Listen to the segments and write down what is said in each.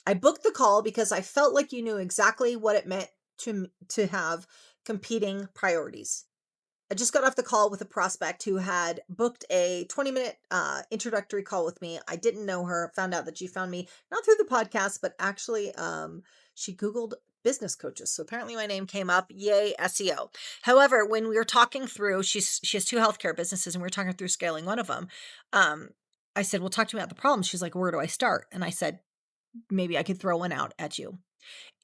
I booked the call because I felt like you knew exactly what it meant to have competing priorities. I just got off the call with a prospect who had booked a 20-minute introductory call with me. I didn't know her, found out that she found me not through the podcast, but actually she Googled business coaches. So apparently my name came up. Yay, SEO. However, when we were talking through, she has two healthcare businesses and we were talking through scaling one of them. Um, I said, well, talk to me about the problem. She's like, where do I start? And I said, maybe I could throw one out at you.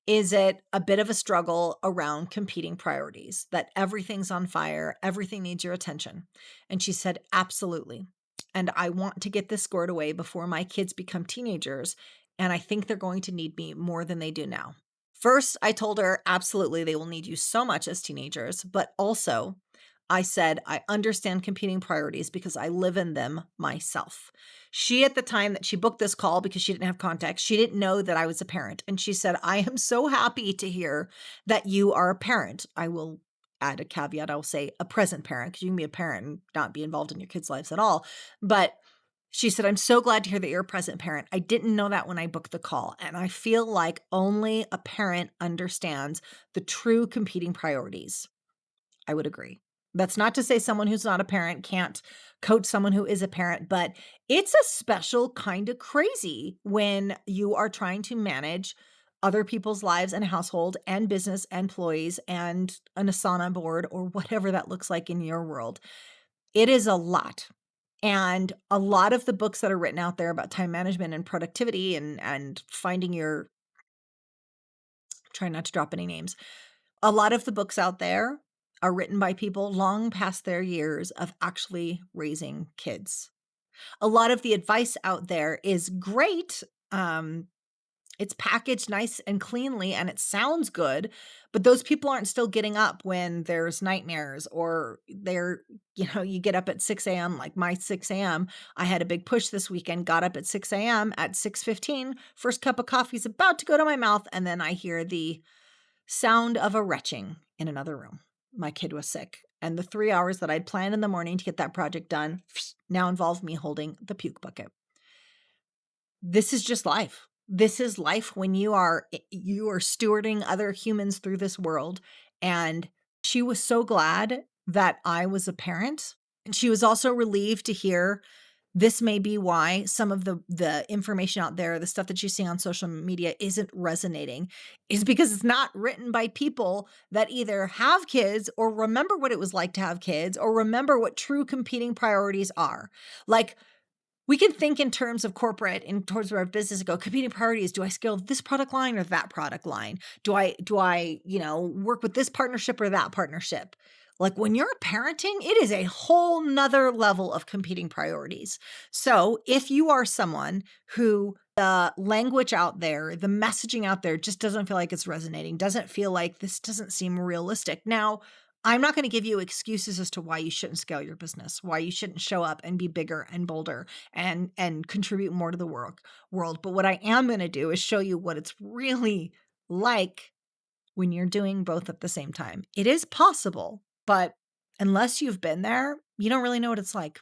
Is it a bit of a struggle around competing priorities, that everything's on fire, everything needs your attention? And she said, absolutely. And I want to get this squared away before my kids become teenagers. And I think they're going to need me more than they do now. First, I told her, absolutely, they will need you so much as teenagers. But also, I said, I understand competing priorities because I live in them myself. She, at the time that she booked this call, because she didn't have context, she didn't know that I was a parent. And she said, I am so happy to hear that you are a parent. I will add a caveat. I'll say a present parent, because you can be a parent and not be involved in your kids' lives at all. But she said, I'm so glad to hear that you're a present parent. I didn't know that when I booked the call. And I feel like only a parent understands the true competing priorities. I would agree. That's not to say someone who's not a parent can't coach someone who is a parent, but it's a special kind of crazy when you are trying to manage other people's lives and household and business employees and an Asana board or whatever that looks like in your world. It is a lot. And a lot of the books that are written out there about time management and productivity and finding your, try not to drop any names, a lot of the books out there are written by people long past their years of actually raising kids. A lot of the advice out there is great. It's packaged nice and cleanly and it sounds good, but those people aren't still getting up when there's nightmares or you get up at 6 a.m. like my 6 a.m. I had a big push this weekend, got up at 6 a.m. at 6:15. First cup of coffee is about to go to my mouth. And then I hear the sound of a retching in another room. My kid was sick. And the 3 hours that I'd planned in the morning to get that project done now involved me holding the puke bucket. This is just life. This is life when you are stewarding other humans through this world. And she was so glad that I was a parent. And she was also relieved to hear this may be why some of the information out there, the stuff that you see on social media isn't resonating, is because it's not written by people that either have kids or remember what it was like to have kids or remember what true competing priorities are. Like, we can think in terms of corporate and towards our business and go, competing priorities. Do I scale this product line or that product line? Do I work with this partnership or that partnership? Like when you're parenting, it is a whole nother level of competing priorities. So if you are someone who the language out there, the messaging out there just doesn't feel like it's resonating, doesn't feel like this doesn't seem realistic. Now, I'm not going to give you excuses as to why you shouldn't scale your business, why you shouldn't show up and be bigger and bolder and contribute more to the world. But what I am going to do is show you what it's really like when you're doing both at the same time. It is possible, but unless you've been there, you don't really know what it's like.